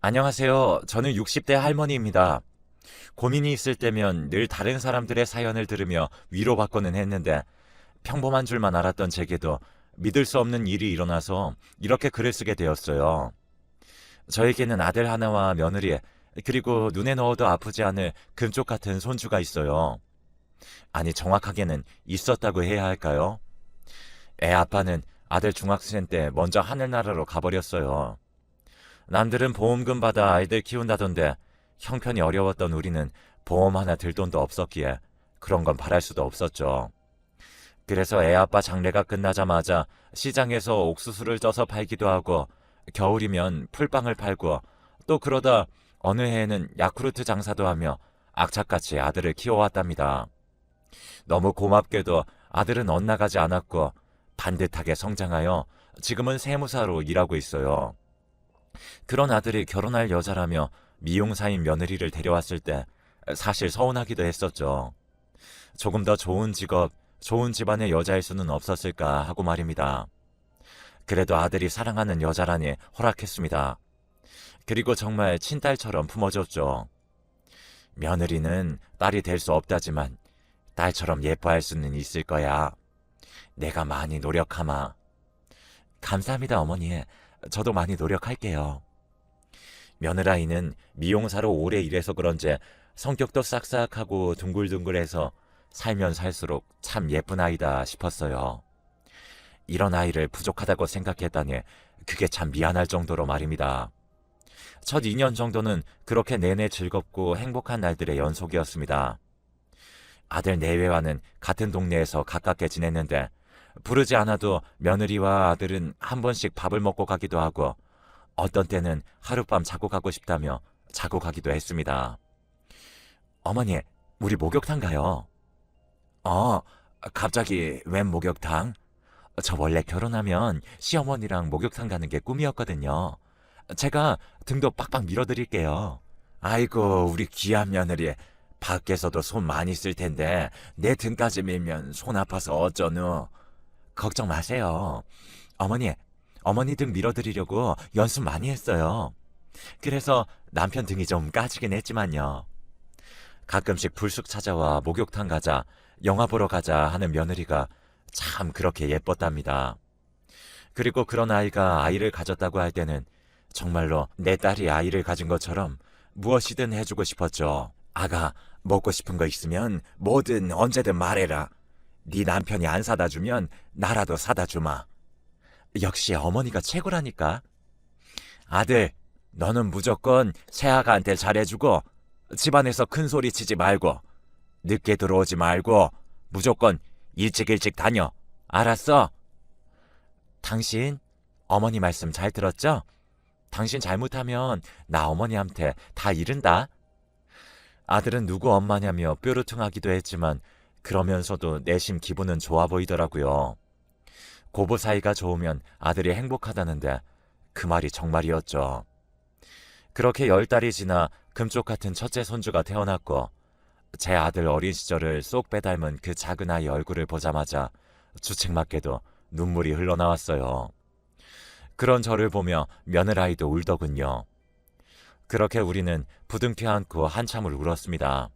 안녕하세요. 저는 60대 할머니입니다. 고민이 있을 때면 늘 다른 사람들의 사연을 들으며 위로받고는 했는데 평범한 줄만 알았던 제게도 믿을 수 없는 일이 일어나서 이렇게 글을 쓰게 되었어요. 저에게는 아들 하나와 며느리, 그리고 눈에 넣어도 아프지 않을 금쪽 같은 손주가 있어요. 아니, 정확하게는 있었다고 해야 할까요? 애 아빠는 아들 중학생 때 먼저 하늘나라로 가버렸어요. 남들은 보험금 받아 아이들 키운다던데 형편이 어려웠던 우리는 보험 하나 들 돈도 없었기에 그런 건 바랄 수도 없었죠. 그래서 애 아빠 장례가 끝나자마자 시장에서 옥수수를 쪄서 팔기도 하고 겨울이면 풀빵을 팔고 또 그러다 어느 해에는 야쿠르트 장사도 하며 악착같이 아들을 키워왔답니다. 너무 고맙게도 아들은 엇나가지 않았고 반듯하게 성장하여 지금은 세무사로 일하고 있어요. 그런 아들이 결혼할 여자라며 미용사인 며느리를 데려왔을 때 사실 서운하기도 했었죠. 조금 더 좋은 직업, 좋은 집안의 여자일 수는 없었을까 하고 말입니다. 그래도 아들이 사랑하는 여자라니 허락했습니다. 그리고 정말 친딸처럼 품어줬죠. 며느리는 딸이 될 수 없다지만 딸처럼 예뻐할 수는 있을 거야. 내가 많이 노력하마. 감사합니다, 어머니. 저도 많이 노력할게요. 며느라이는 미용사로 오래 일해서 그런지 성격도 싹싹하고 둥글둥글해서 살면 살수록 참 예쁜 아이다 싶었어요. 이런 아이를 부족하다고 생각했다니 그게 참 미안할 정도로 말입니다. 첫 2년 정도는 그렇게 내내 즐겁고 행복한 날들의 연속이었습니다. 아들 내외와는 같은 동네에서 가깝게 지냈는데 부르지 않아도 며느리와 아들은 한 번씩 밥을 먹고 가기도 하고 어떤 때는 하룻밤 자고 가고 싶다며 자고 가기도 했습니다. 어머니, 우리 목욕탕 가요. 어, 갑자기 웬 목욕탕? 저 원래 결혼하면 시어머니랑 목욕탕 가는 게 꿈이었거든요. 제가 등도 빡빡 밀어드릴게요. 아이고, 우리 귀한 며느리. 밖에서도 손 많이 쓸 텐데 내 등까지 밀면 손 아파서 어쩌누. 걱정 마세요. 어머니 등 밀어드리려고 연습 많이 했어요. 그래서 남편 등이 좀 까지긴 했지만요. 가끔씩 불쑥 찾아와 목욕탕 가자, 영화 보러 가자 하는 며느리가 참 그렇게 예뻤답니다. 그리고 그런 아이가 아이를 가졌다고 할 때는 정말로 내 딸이 아이를 가진 것처럼 무엇이든 해주고 싶었죠. 아가, 먹고 싶은 거 있으면 뭐든 언제든 말해라. 네 남편이 안 사다 주면 나라도 사다 주마. 역시 어머니가 최고라니까. 아들, 너는 무조건 새아가한테 잘해주고 집안에서 큰 소리 치지 말고 늦게 들어오지 말고 무조건 일찍 다녀. 알았어? 당신 어머니 말씀 잘 들었죠? 당신 잘못하면 나 어머니한테 다 잃은다. 아들은 누구 엄마냐며 뾰루퉁하기도 했지만 그러면서도 내심 기분은 좋아 보이더라고요. 고부 사이가 좋으면 아들이 행복하다는데 그 말이 정말이었죠. 그렇게 10달이 지나 금쪽 같은 첫째 손주가 태어났고 제 아들 어린 시절을 쏙 빼닮은 그 작은 아이 얼굴을 보자마자 주책맞게도 눈물이 흘러나왔어요. 그런 저를 보며 며느라이도 울더군요. 그렇게 우리는 부둥켜 안고 한참을 울었습니다.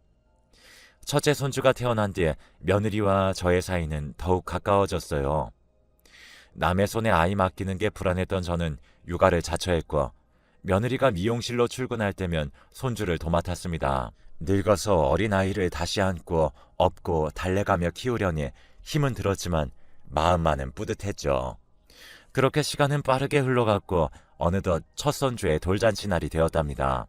첫째 손주가 태어난 뒤에 며느리와 저의 사이는 더욱 가까워졌어요. 남의 손에 아이 맡기는 게 불안했던 저는 육아를 자처했고 며느리가 미용실로 출근할 때면 손주를 도맡았습니다. 늙어서 어린아이를 다시 안고 업고 달래가며 키우려니 힘은 들었지만 마음만은 뿌듯했죠. 그렇게 시간은 빠르게 흘러갔고 어느덧 첫 손주의 돌잔치 날이 되었답니다.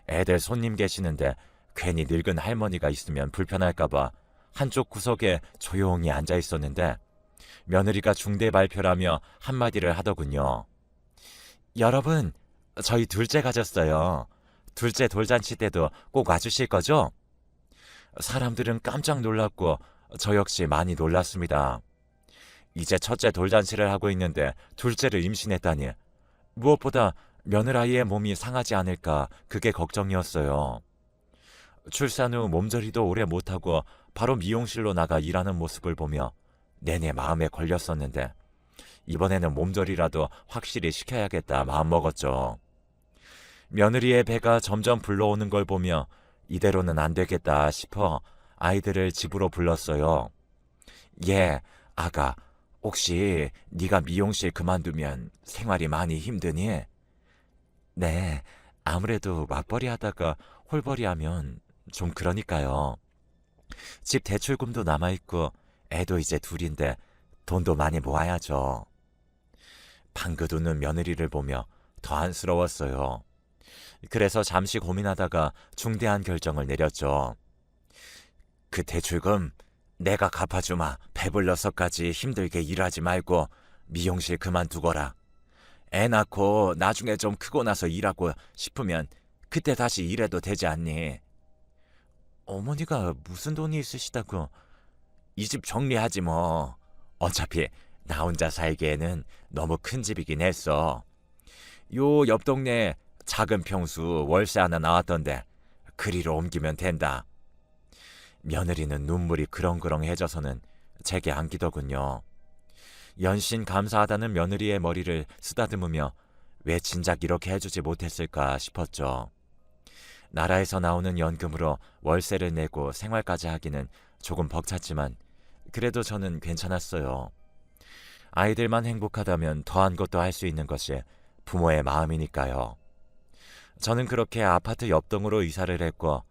애들 손님 계시는데 괜히 늙은 할머니가 있으면 불편할까봐 한쪽 구석에 조용히 앉아 있었는데 며느리가 중대 발표라며 한마디를 하더군요. 여러분, 저희 둘째 가졌어요. 둘째 돌잔치 때도 꼭 와주실 거죠? 사람들은 깜짝 놀랐고 저 역시 많이 놀랐습니다. 이제 첫째 돌잔치를 하고 있는데 둘째를 임신했다니. 무엇보다 며느라이의 몸이 상하지 않을까 그게 걱정이었어요. 출산 후 몸조리도 오래 못하고 바로 미용실로 나가 일하는 모습을 보며 내내 마음에 걸렸었는데 이번에는 몸조리라도 확실히 시켜야겠다 마음먹었죠. 며느리의 배가 점점 불러오는 걸 보며 이대로는 안 되겠다 싶어 아이들을 집으로 불렀어요. 예, 아가, 혹시 네가 미용실 그만두면 생활이 많이 힘드니? 네, 아무래도 맞벌이 하다가 홀벌이 하면 좀 그러니까요. 집 대출금도 남아있고 애도 이제 둘인데 돈도 많이 모아야죠. 방긋 웃는 며느리를 보며 더 안쓰러웠어요. 그래서 잠시 고민하다가 중대한 결정을 내렸죠. 그 대출금 내가 갚아주마. 배불러서까지 힘들게 일하지 말고 미용실 그만두거라. 애 낳고 나중에 좀 크고 나서 일하고 싶으면 그때 다시 일해도 되지 않니? 어머니가 무슨 돈이 있으시다고? 이 집 정리하지 뭐. 어차피 나 혼자 살기에는 너무 큰 집이긴 했어. 요 옆 동네에 작은 평수 월세 하나 나왔던데 그리로 옮기면 된다. 며느리는 눈물이 그렁그렁해져서는 제게 안기더군요. 연신 감사하다는 며느리의 머리를 쓰다듬으며 왜 진작 이렇게 해주지 못했을까 싶었죠. 나라에서 나오는 연금으로 월세를 내고 생활까지 하기는 조금 벅찼지만 그래도 저는 괜찮았어요. 아이들만 행복하다면 더한 것도 할 수 있는 것이 부모의 마음이니까요. 저는 그렇게 아파트 옆동으로 이사를 했고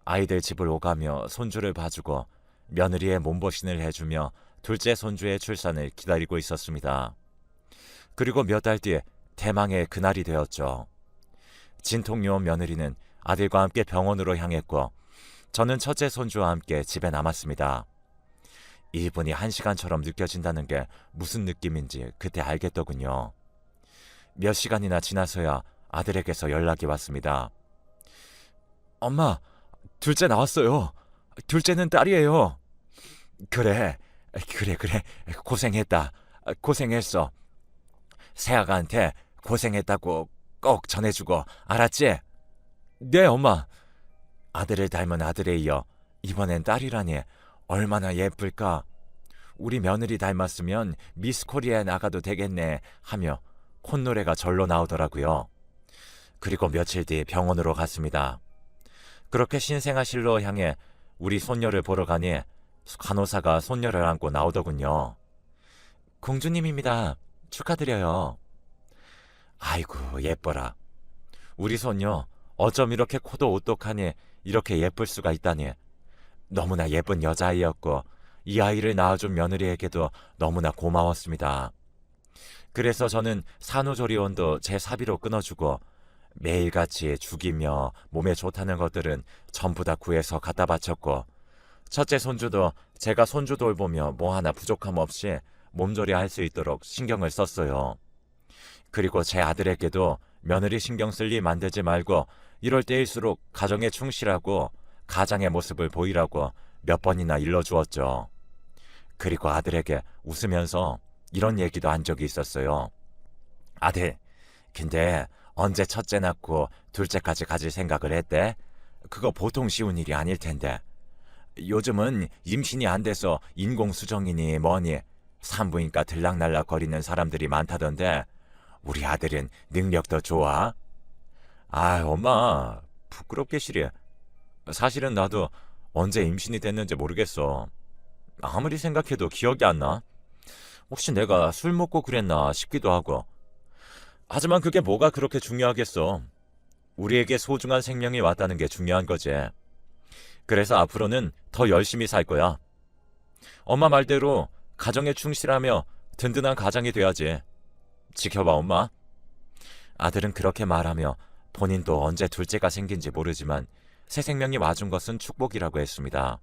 아이들 집을 오가며 손주를 봐주고 며느리의 몸보신을 해주며 둘째 손주의 출산을 기다리고 있었습니다. 그리고 몇 달 뒤에 대망의 그날이 되었죠. 진통요 며느리는 아들과 함께 병원으로 향했고 저는 첫째 손주와 함께 집에 남았습니다. 1분이 1시간처럼 느껴진다는 게 무슨 느낌인지 그때 알겠더군요. 몇 시간이나 지나서야 아들에게서 연락이 왔습니다. 엄마, 둘째 나왔어요. 둘째는 딸이에요. 그래. 고생했다. 고생했어. 새아가한테 고생했다고 꼭 전해주고 알았지? 네, 엄마. 아들을 닮은 아들에 이어 이번엔 딸이라니 얼마나 예쁠까. 우리 며느리 닮았으면 미스 코리아에 나가도 되겠네 하며 콧노래가 절로 나오더라고요. 그리고 며칠 뒤 병원으로 갔습니다. 그렇게 신생아실로 향해 우리 손녀를 보러 가니 간호사가 손녀를 안고 나오더군요. 공주님입니다. 축하드려요. 아이고 예뻐라. 우리 손녀 어쩜 이렇게 코도 오똑하니 이렇게 예쁠 수가 있다니. 너무나 예쁜 여자아이였고 이 아이를 낳아준 며느리에게도 너무나 고마웠습니다. 그래서 저는 산후조리원도 제 사비로 끊어주고 매일같이 죽이며 몸에 좋다는 것들은 전부 다 구해서 갖다 바쳤고 첫째 손주도 제가 손주 돌보며 뭐 하나 부족함 없이 몸조리 할 수 있도록 신경을 썼어요. 그리고 제 아들에게도 며느리 신경 쓸 일 만들지 말고 이럴 때일수록 가정에 충실하고 가장의 모습을 보이라고 몇 번이나 일러주었죠. 그리고 아들에게 웃으면서 이런 얘기도 한 적이 있었어요. 아들, 근데 언제 첫째 낳고 둘째까지 가질 생각을 했대? 그거 보통 쉬운 일이 아닐 텐데. 요즘은 임신이 안 돼서 인공수정이니 뭐니 산부인과 들락날락 거리는 사람들이 많다던데 우리 아들은 능력도 좋아? 아, 엄마, 부끄럽게 시리. 사실은 나도 언제 임신이 됐는지 모르겠어. 아무리 생각해도 기억이 안 나. 혹시 내가 술 먹고 그랬나 싶기도 하고. 하지만 그게 뭐가 그렇게 중요하겠어. 우리에게 소중한 생명이 왔다는 게 중요한 거지. 그래서 앞으로는 더 열심히 살 거야. 엄마 말대로 가정에 충실하며 든든한 가장이 돼야지. 지켜봐, 엄마. 아들은 그렇게 말하며 본인도 언제 둘째가 생긴지 모르지만 새 생명이 와준 것은 축복이라고 했습니다.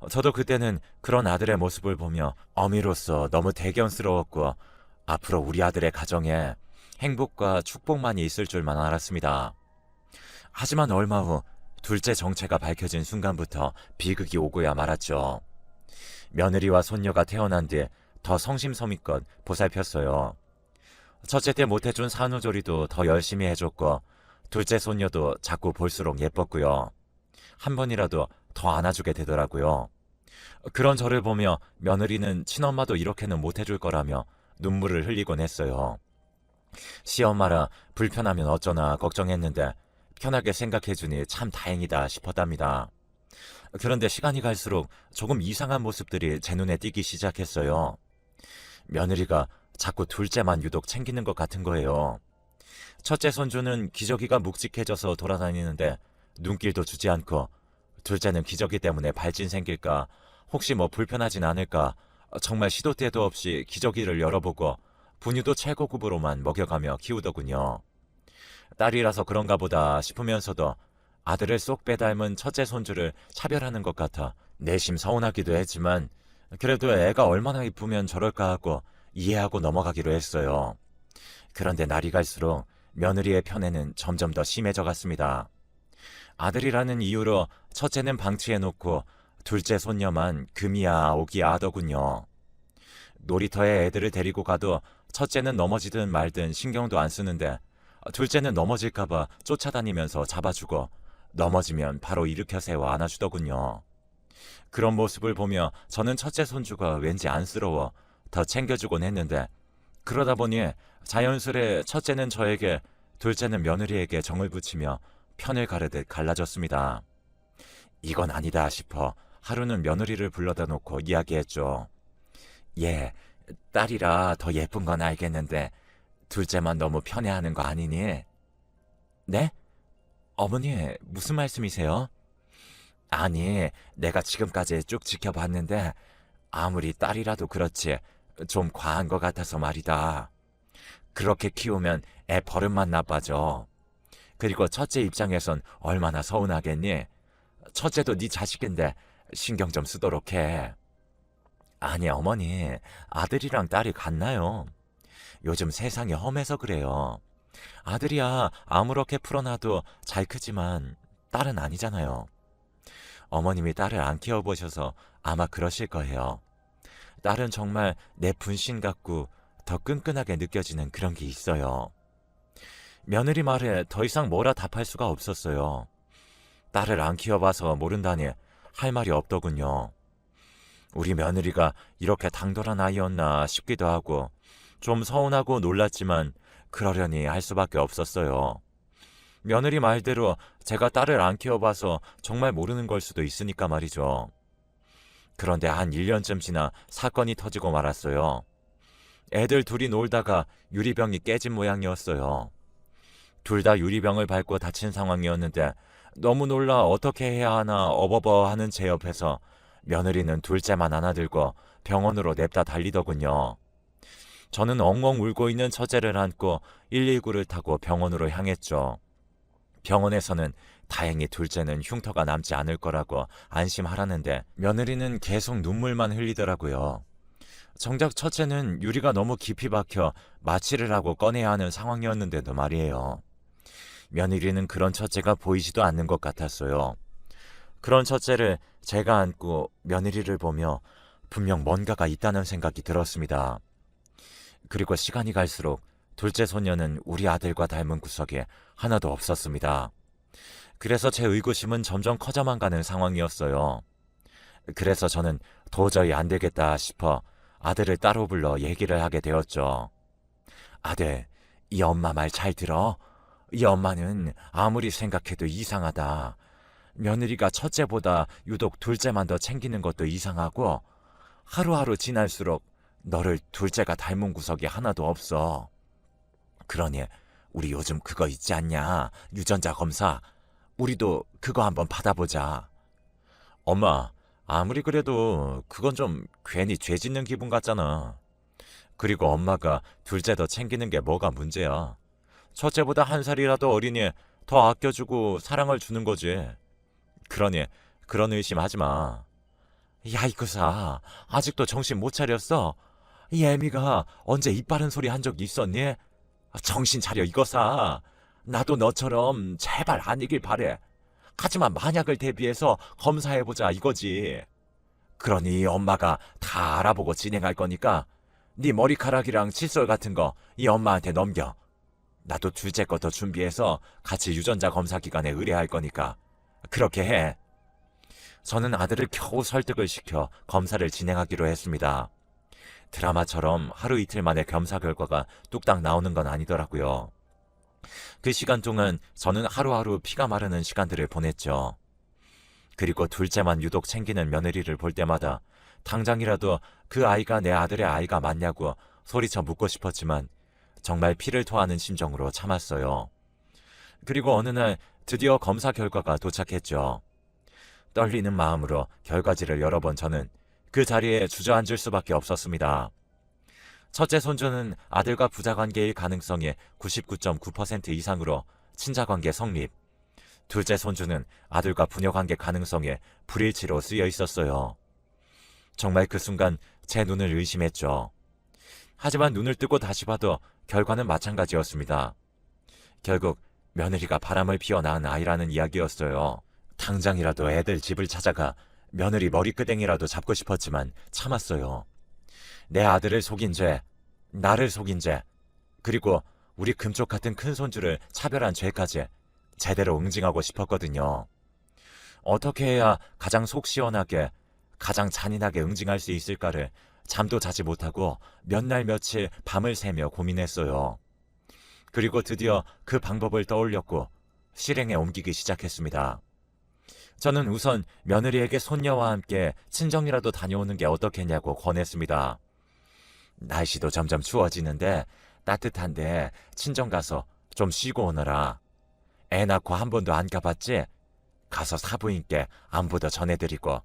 저도 그때는 그런 아들의 모습을 보며 어미로서 너무 대견스러웠고 앞으로 우리 아들의 가정에 행복과 축복만이 있을 줄만 알았습니다. 하지만 얼마 후 둘째 정체가 밝혀진 순간부터 비극이 오고야 말았죠. 며느리와 손녀가 태어난 뒤 더 성심성의껏 보살폈어요. 첫째 때 못해준 산후조리도 더 열심히 해줬고 둘째 손녀도 자꾸 볼수록 예뻤고요. 한 번이라도 더 안아주게 되더라고요. 그런 저를 보며 며느리는 친엄마도 이렇게는 못해줄 거라며 눈물을 흘리곤 했어요. 시엄마라 불편하면 어쩌나 걱정했는데 편하게 생각해주니 참 다행이다 싶었답니다. 그런데 시간이 갈수록 조금 이상한 모습들이 제 눈에 띄기 시작했어요. 며느리가 자꾸 둘째만 유독 챙기는 것 같은 거예요. 첫째 손주는 기저귀가 묵직해져서 돌아다니는데 눈길도 주지 않고, 둘째는 기저귀 때문에 발진 생길까, 혹시 뭐 불편하진 않을까, 정말 시도 때도 없이 기저귀를 열어보고 분유도 최고급으로만 먹여가며 키우더군요. 딸이라서 그런가 보다 싶으면서도 아들을 쏙 빼닮은 첫째 손주를 차별하는 것 같아 내심 서운하기도 했지만, 그래도 애가 얼마나 이쁘면 저럴까 하고 이해하고 넘어가기로 했어요. 그런데 날이 갈수록 며느리의 편애는 점점 더 심해져 갔습니다. 아들이라는 이유로 첫째는 방치해놓고 둘째 손녀만 금이야 오기야 하더군요. 놀이터에 애들을 데리고 가도 첫째는 넘어지든 말든 신경도 안 쓰는데, 둘째는 넘어질까봐 쫓아다니면서 잡아주고 넘어지면 바로 일으켜 세워 안아주더군요. 그런 모습을 보며 저는 첫째 손주가 왠지 안쓰러워 더 챙겨주곤 했는데, 그러다 보니 자연스레 첫째는 저에게, 둘째는 며느리에게 정을 붙이며 편을 가르듯 갈라졌습니다. 이건 아니다 싶어 하루는 며느리를 불러다 놓고 이야기했죠. 얘, 딸이라 더 예쁜 건 알겠는데 둘째만 너무 편애하는 거 아니니? 네? 어머니, 무슨 말씀이세요? 아니, 내가 지금까지 쭉 지켜봤는데 아무리 딸이라도 그렇지 좀 과한 것 같아서 말이다. 그렇게 키우면 애 버릇만 나빠져. 그리고 첫째 입장에선 얼마나 서운하겠니? 첫째도 네 자식인데 신경 좀 쓰도록 해. 아니, 어머니, 아들이랑 딸이 같나요? 요즘 세상이 험해서 그래요. 아들이야 아무렇게 풀어놔도 잘 크지만 딸은 아니잖아요. 어머님이 딸을 안 키워보셔서 아마 그러실 거예요. 딸은 정말 내 분신 같고 더 끈끈하게 느껴지는 그런 게 있어요. 며느리 말에 더 이상 뭐라 답할 수가 없었어요. 딸을 안 키워봐서 모른다니 할 말이 없더군요. 우리 며느리가 이렇게 당돌한 아이였나 싶기도 하고 좀 서운하고 놀랐지만 그러려니 할 수밖에 없었어요. 며느리 말대로 제가 딸을 안 키워봐서 정말 모르는 걸 수도 있으니까 말이죠. 그런데 한 1년쯤 지나 사건이 터지고 말았어요. 애들 둘이 놀다가 유리병이 깨진 모양이었어요. 둘 다 유리병을 밟고 다친 상황이었는데 너무 놀라 어떻게 해야 하나 어버버 하는 제 옆에서 며느리는 둘째만 안아들고 병원으로 냅다 달리더군요. 저는 엉엉 울고 있는 처제를 안고 119를 타고 병원으로 향했죠. 병원에서는 다행히 둘째는 흉터가 남지 않을 거라고 안심하라는데 며느리는 계속 눈물만 흘리더라고요. 정작 첫째는 유리가 너무 깊이 박혀 마취를 하고 꺼내야 하는 상황이었는데도 말이에요. 며느리는 그런 첫째가 보이지도 않는 것 같았어요. 그런 첫째를 제가 안고 며느리를 보며 분명 뭔가가 있다는 생각이 들었습니다. 그리고 시간이 갈수록 둘째 손녀는 우리 아들과 닮은 구석이 하나도 없었습니다. 그래서 제 의구심은 점점 커져만 가는 상황이었어요. 그래서 저는 도저히 안 되겠다 싶어 아들을 따로 불러 얘기를 하게 되었죠. 아들, 이 엄마 말 잘 들어? 이 엄마는 아무리 생각해도 이상하다. 며느리가 첫째보다 유독 둘째만 더 챙기는 것도 이상하고 하루하루 지날수록 너를 둘째가 닮은 구석이 하나도 없어. 그러니 우리 요즘 그거 있지 않냐? 유전자 검사. 우리도 그거 한번 받아보자. 엄마, 아무리 그래도 그건 좀 괜히 죄 짓는 기분 같잖아. 그리고 엄마가 둘째 더 챙기는 게 뭐가 문제야. 첫째보다 한 살이라도 어리니 더 아껴주고 사랑을 주는 거지. 그러니 그런 의심하지 마. 야, 이거사, 아직도 정신 못 차렸어? 이 애미가 언제 입 바른 소리 한 적 있었니? 정신 차려, 이거사. 나도 너처럼 제발 아니길 바래. 하지만 만약을 대비해서 검사해보자 이거지. 그러니 엄마가 다 알아보고 진행할 거니까 네 머리카락이랑 칫솔 같은 거 이 엄마한테 넘겨. 나도 둘째 거 더 준비해서 같이 유전자 검사 기관에 의뢰할 거니까 그렇게 해. 저는 아들을 겨우 설득을 시켜 검사를 진행하기로 했습니다. 드라마처럼 하루 이틀 만에 겸사 결과가 뚝딱 나오는 건 아니더라고요. 그 시간 동안 저는 하루하루 피가 마르는 시간들을 보냈죠. 그리고 둘째만 유독 챙기는 며느리를 볼 때마다 당장이라도 그 아이가 내 아들의 아이가 맞냐고 소리쳐 묻고 싶었지만 정말 피를 토하는 심정으로 참았어요. 그리고 어느 날 드디어 검사 결과가 도착했죠. 떨리는 마음으로 결과지를 열어본 저는 그 자리에 주저앉을 수밖에 없었습니다. 첫째 손주는 아들과 부자관계일 가능성이 99.9% 이상으로 친자관계 성립. 둘째 손주는 아들과 부녀관계 가능성에 불일치로 쓰여 있었어요. 정말 그 순간 제 눈을 의심했죠. 하지만 눈을 뜨고 다시 봐도 결과는 마찬가지였습니다. 결국 며느리가 바람을 피워 낳은 아이라는 이야기였어요. 당장이라도 애들 집을 찾아가 며느리 머리끄댕이라도 잡고 싶었지만 참았어요. 내 아들을 속인 죄, 나를 속인 죄, 그리고 우리 금쪽 같은 큰 손주를 차별한 죄까지 제대로 응징하고 싶었거든요. 어떻게 해야 가장 속 시원하게, 가장 잔인하게 응징할 수 있을까를 잠도 자지 못하고 몇 날 며칠 밤을 새며 고민했어요. 그리고 드디어 그 방법을 떠올렸고 실행에 옮기기 시작했습니다. 저는 우선 며느리에게 손녀와 함께 친정이라도 다녀오는 게 어떻겠냐고 권했습니다. 날씨도 점점 추워지는데 따뜻한데 친정 가서 좀 쉬고 오너라. 애 낳고 한 번도 안 가봤지? 가서 사부인께 안부도 전해드리고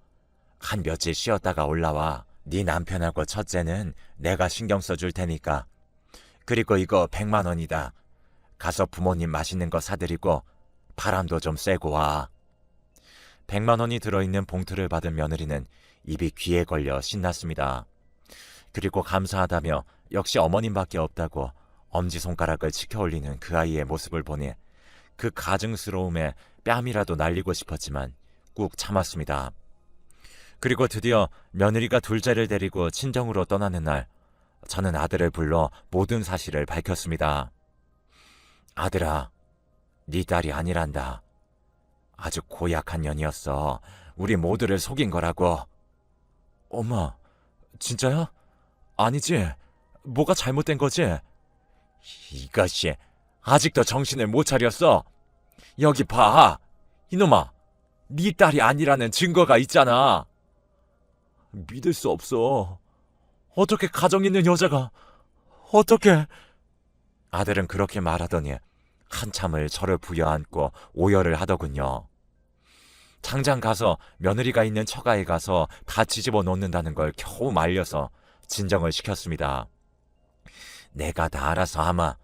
한 며칠 쉬었다가 올라와. 네 남편하고 첫째는 내가 신경 써줄 테니까. 그리고 이거 100만 원이다. 가서 부모님 맛있는 거 사드리고 바람도 좀 쐬고 와. 100만 원이 들어있는 봉투를 받은 며느리는 입이 귀에 걸려 신났습니다. 그리고 감사하다며 역시 어머님밖에 없다고 엄지손가락을 치켜 올리는 그 아이의 모습을 보니 그 가증스러움에 뺨이라도 날리고 싶었지만 꾹 참았습니다. 그리고 드디어 며느리가 둘째를 데리고 친정으로 떠나는 날, 저는 아들을 불러 모든 사실을 밝혔습니다. 아들아, 네 딸이 아니란다. 아주 고약한 년이었어. 우리 모두를 속인 거라고. 엄마, 진짜야? 아니지? 뭐가 잘못된 거지? 이것이 아직도 정신을 못 차렸어? 여기 봐. 이놈아, 네 딸이 아니라는 증거가 있잖아. 믿을 수 없어. 어떻게 가정 있는 여자가 어떻게... 아들은 그렇게 말하더니 한참을 저를 부여안고 오열을 하더군요. 당장 가서 며느리가 있는 처가에 가서 다 뒤집어 놓는다는 걸 겨우 말려서 진정을 시켰습니다. 내가 다 알아서 하마.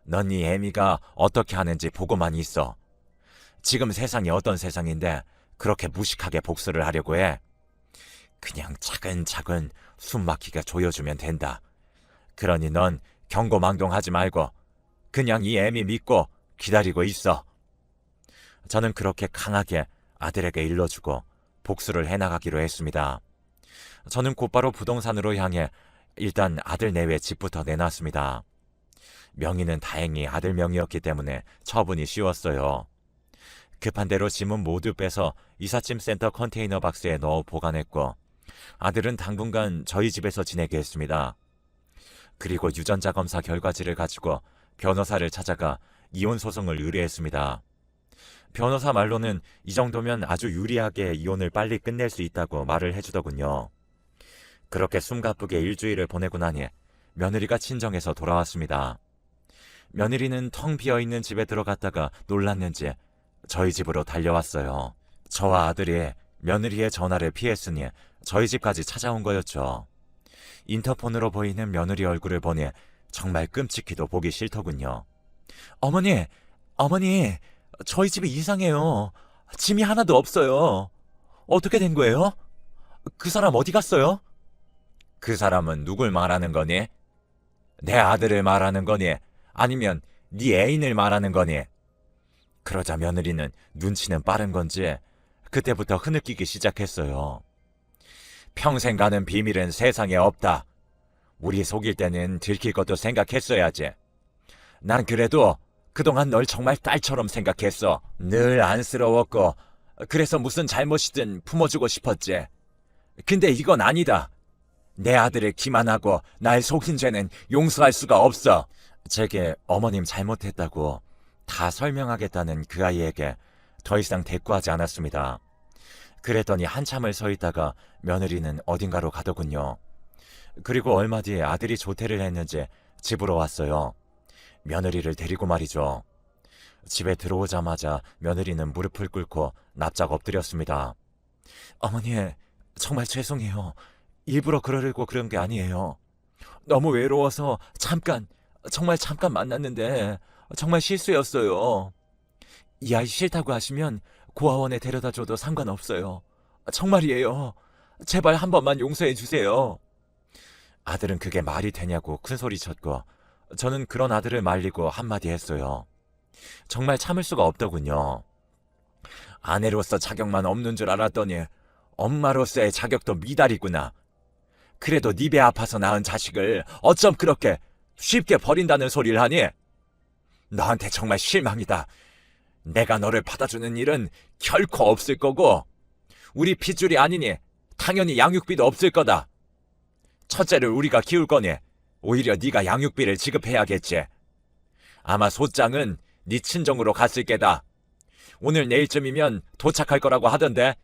넌 네 애미가 어떻게 하는지 보고만 있어. 지금 세상이 어떤 세상인데 그렇게 무식하게 복수를 하려고 해. 그냥 차근차근 숨 막히게 조여주면 된다. 그러니 넌 경고망동하지 말고 그냥 이 애미 믿고 기다리고 있어. 저는 그렇게 강하게 아들에게 일러주고 복수를 해나가기로 했습니다. 저는 곧바로 부동산으로 향해 일단 아들 내외 집부터 내놨습니다. 명의는 다행히 아들 명의였기 때문에 처분이 쉬웠어요. 급한 대로 짐은 모두 빼서 이삿짐 센터 컨테이너 박스에 넣어 보관했고 아들은 당분간 저희 집에서 지내게 했습니다. 그리고 유전자 검사 결과지를 가지고 변호사를 찾아가 이혼 소송을 의뢰했습니다. 변호사 말로는 이 정도면 아주 유리하게 이혼을 빨리 끝낼 수 있다고 말을 해주더군요. 그렇게 숨가쁘게 일주일을 보내고 나니 며느리가 친정에서 돌아왔습니다. 며느리는 텅 비어있는 집에 들어갔다가 놀랐는지 저희 집으로 달려왔어요. 저와 아들이 며느리의 전화를 피했으니 저희 집까지 찾아온 거였죠. 인터폰으로 보이는 며느리 얼굴을 보니 정말 끔찍히도 보기 싫더군요. 어머니, 저희 집이 이상해요. 짐이 하나도 없어요. 어떻게 된 거예요? 그 사람 어디 갔어요? 그 사람은 누굴 말하는 거니? 내 아들을 말하는 거니? 아니면 네 애인을 말하는 거니? 그러자 며느리는 눈치는 빠른 건지 그때부터 흐느끼기 시작했어요. 평생 가는 비밀은 세상에 없다. 우리 속일 때는 들킬 것도 생각했어야지. 난 그래도 그동안 널 정말 딸처럼 생각했어. 늘 안쓰러웠고 그래서 무슨 잘못이든 품어주고 싶었지. 근데 이건 아니다. 내 아들을 기만하고 날 속인 죄는 용서할 수가 없어. 제게 어머님 잘못했다고 다 설명하겠다는 그 아이에게 더 이상 대꾸하지 않았습니다. 그랬더니 한참을 서 있다가 며느리는 어딘가로 가더군요. 그리고 얼마 뒤에 아들이 조퇴를 했는지 집으로 왔어요. 며느리를 데리고 말이죠. 집에 들어오자마자 며느리는 무릎을 꿇고 납작 엎드렸습니다. 어머니, 정말 죄송해요. 일부러 그러려고 그런 게 아니에요. 너무 외로워서 정말 잠깐 만났는데 정말 실수였어요. 이 아이 싫다고 하시면 고아원에 데려다 줘도 상관없어요. 정말이에요. 제발 한 번만 용서해 주세요. 아들은 그게 말이 되냐고 큰소리쳤고 저는 그런 아들을 말리고 한마디 했어요. 정말 참을 수가 없더군요. 아내로서 자격만 없는 줄 알았더니 엄마로서의 자격도 미달이구나. 그래도 네 배 아파서 낳은 자식을 어쩜 그렇게 쉽게 버린다는 소리를 하니? 너한테 정말 실망이다. 내가 너를 받아주는 일은 결코 없을 거고 우리 핏줄이 아니니 당연히 양육비도 없을 거다. 첫째를 우리가 키울 거니 오히려 네가 양육비를 지급해야겠지. 아마 소장은 네 친정으로 갔을 게다. 오늘 내일쯤이면 도착할 거라고 하던데.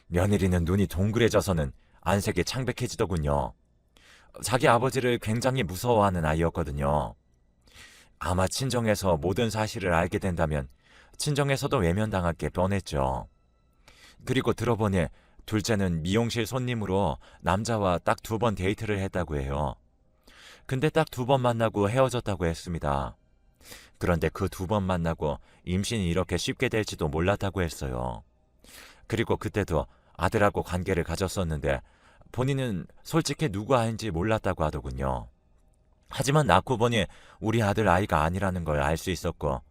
며느리는 눈이 동그래져서는 안색이 창백해지더군요. 자기 아버지를 굉장히 무서워하는 아이였거든요. 아마 친정에서 모든 사실을 알게 된다면 친정에서도 외면당할 게 뻔했죠. 그리고 들어보니 둘째는 미용실 손님으로 남자와 딱 2번 데이트를 했다고 해요. 근데 딱 2번 만나고 헤어졌다고 했습니다. 그런데 그 2번 만나고 임신이 이렇게 쉽게 될지도 몰랐다고 했어요. 그리고 그때도 아들하고 관계를 가졌었는데 본인은 솔직히 누구 아인지 몰랐다고 하더군요. 하지만 낳고 보니 우리 아들 아이가 아니라는 걸 알 수 있었고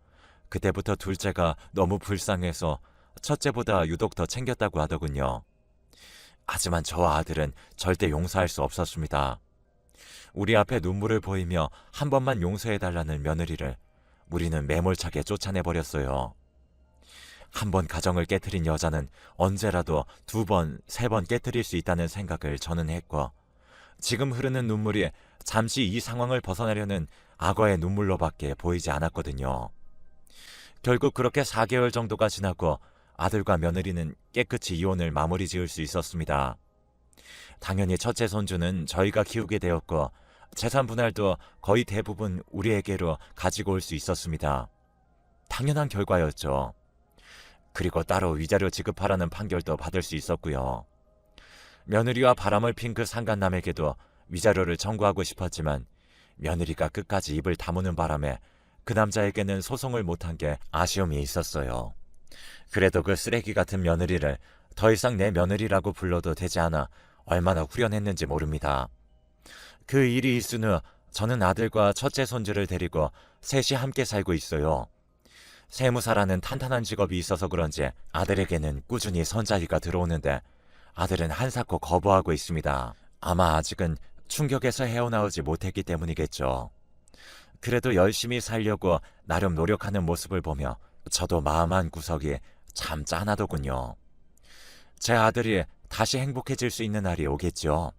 그때부터 둘째가 너무 불쌍해서 첫째보다 유독 더 챙겼다고 하더군요. 하지만 저 아들은 절대 용서할 수 없었습니다. 우리 앞에 눈물을 보이며 한 번만 용서해달라는 며느리를 우리는 매몰차게 쫓아내버렸어요. 한 번 가정을 깨트린 여자는 언제라도 2번, 3번 깨트릴 수 있다는 생각을 저는 했고 지금 흐르는 눈물이 잠시 이 상황을 벗어나려는 악어의 눈물로밖에 보이지 않았거든요. 결국 그렇게 4개월 정도가 지나고 아들과 며느리는 깨끗이 이혼을 마무리 지을 수 있었습니다. 당연히 첫째 손주는 저희가 키우게 되었고 재산 분할도 거의 대부분 우리에게로 가지고 올 수 있었습니다. 당연한 결과였죠. 그리고 따로 위자료 지급하라는 판결도 받을 수 있었고요. 며느리와 바람을 핀 그 상간남에게도 위자료를 청구하고 싶었지만 며느리가 끝까지 입을 다무는 바람에 그 남자에게는 소송을 못한 게 아쉬움이 있었어요. 그래도 그 쓰레기 같은 며느리를 더 이상 내 며느리라고 불러도 되지 않아 얼마나 후련했는지 모릅니다. 그 일이 있은 후 저는 아들과 첫째 손주를 데리고 셋이 함께 살고 있어요. 세무사라는 탄탄한 직업이 있어서 그런지 아들에게는 꾸준히 선자위가 들어오는데 아들은 한사코 거부하고 있습니다. 아마 아직은 충격에서 헤어나오지 못했기 때문이겠죠. 그래도 열심히 살려고 나름 노력하는 모습을 보며 저도 마음 한 구석이 참 짠하더군요. 제 아들이 다시 행복해질 수 있는 날이 오겠죠.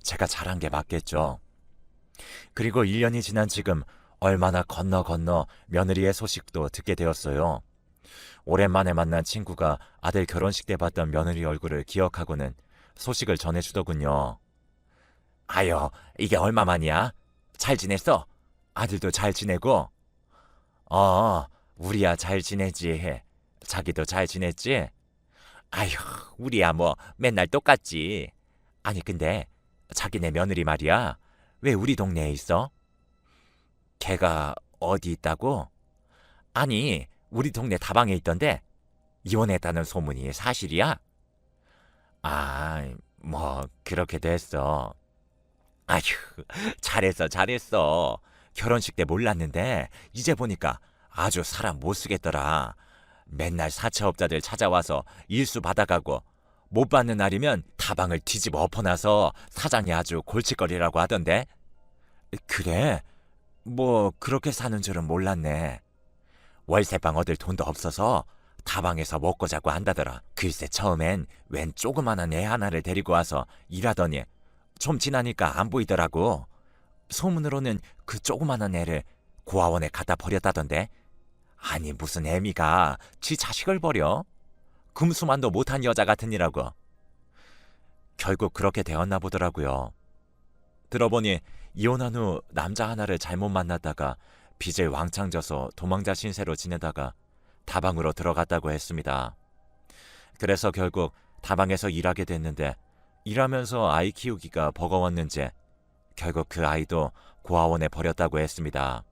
제가 잘한 게 맞겠죠. 그리고 1년이 지난 지금 얼마나 건너 며느리의 소식도 듣게 되었어요. 오랜만에 만난 친구가 아들 결혼식 때 봤던 며느리 얼굴을 기억하고는 소식을 전해주더군요. 아유, 이게 얼마만이야? 잘 지냈어? 아들도 잘 지내고? 우리야 잘 지내지. 자기도 잘 지냈지? 아휴, 우리야 뭐 맨날 똑같지. 아니 근데 자기네 며느리 말이야. 왜 우리 동네에 있어? 걔가 어디 있다고? 아니, 우리 동네 다방에 있던데 이혼했다는 소문이 사실이야? 아, 뭐 그렇게 됐어. 아휴, 잘했어. 결혼식 때 몰랐는데 이제 보니까 아주 사람 못 쓰겠더라. 맨날 사채업자들 찾아와서 일수 받아가고 못 받는 날이면 다방을 뒤집어 엎어놔서 사장이 아주 골칫거리라고 하던데. 그래? 뭐 그렇게 사는 줄은 몰랐네. 월세방 얻을 돈도 없어서 다방에서 먹고 자고 한다더라. 글쎄 처음엔 웬 조그만한 애 하나를 데리고 와서 일하더니 좀 지나니까 안 보이더라고. 소문으로는 그 조그마한 애를 고아원에 갖다 버렸다던데. 아니 무슨 애미가 지 자식을 버려? 금수만도 못한 여자 같으니라고. 결국 그렇게 되었나 보더라고요. 들어보니 이혼한 후 남자 하나를 잘못 만났다가 빚을 왕창 져서 도망자 신세로 지내다가 다방으로 들어갔다고 했습니다. 그래서 결국 다방에서 일하게 됐는데 일하면서 아이 키우기가 버거웠는지 결국 그 아이도 고아원에 버렸다고 했습니다.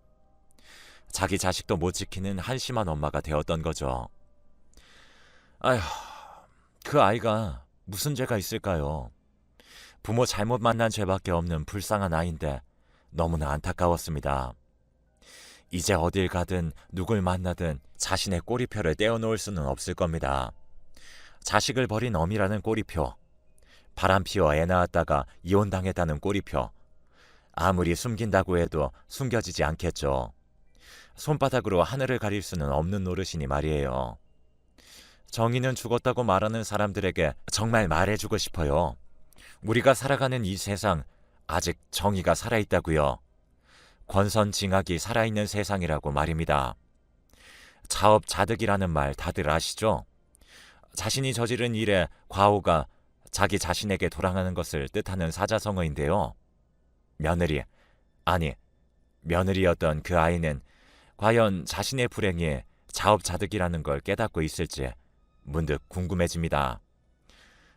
자기 자식도 못 지키는 한심한 엄마가 되었던 거죠. 아휴, 그 아이가 무슨 죄가 있을까요? 부모 잘못 만난 죄밖에 없는 불쌍한 아이인데 너무나 안타까웠습니다. 이제 어딜 가든 누굴 만나든 자신의 꼬리표를 떼어놓을 수는 없을 겁니다. 자식을 버린 어미라는 꼬리표, 바람 피워 애 낳았다가 이혼당했다는 꼬리표, 아무리 숨긴다고 해도 숨겨지지 않겠죠. 손바닥으로 하늘을 가릴 수는 없는 노릇이니 말이에요. 정의는 죽었다고 말하는 사람들에게 정말 말해주고 싶어요. 우리가 살아가는 이 세상 아직 정의가 살아있다고요. 권선징악이 살아있는 세상이라고 말입니다. 자업자득이라는 말 다들 아시죠? 자신이 저지른 일에 과오가 자기 자신에게 돌아가는 것을 뜻하는 사자성어인데요. 며느리였던 그 아이는 과연 자신의 불행이 자업자득이라는 걸 깨닫고 있을지 문득 궁금해집니다.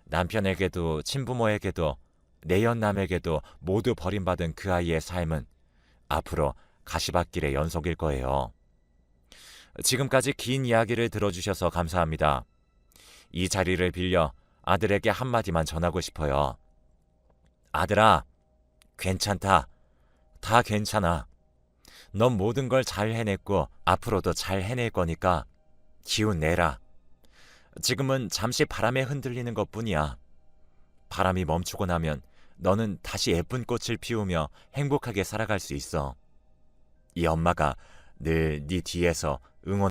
남편에게도 친부모에게도 내연남에게도 모두 버림받은 그 아이의 삶은 앞으로 가시밭길의 연속일 거예요. 지금까지 긴 이야기를 들어주셔서 감사합니다. 이 자리를 빌려 아들에게 한마디만 전하고 싶어요. 아들아, 괜찮다. 다 괜찮아. 넌 모든 걸 잘 해냈고 앞으로도 잘 해낼 거니까 기운 내라. 지금은 잠시 바람에 흔들리는 것뿐이야. 바람이 멈추고 나면 너는 다시 예쁜 꽃을 피우며 행복하게 살아갈 수 있어. 이 엄마가 늘 네 뒤에서 응원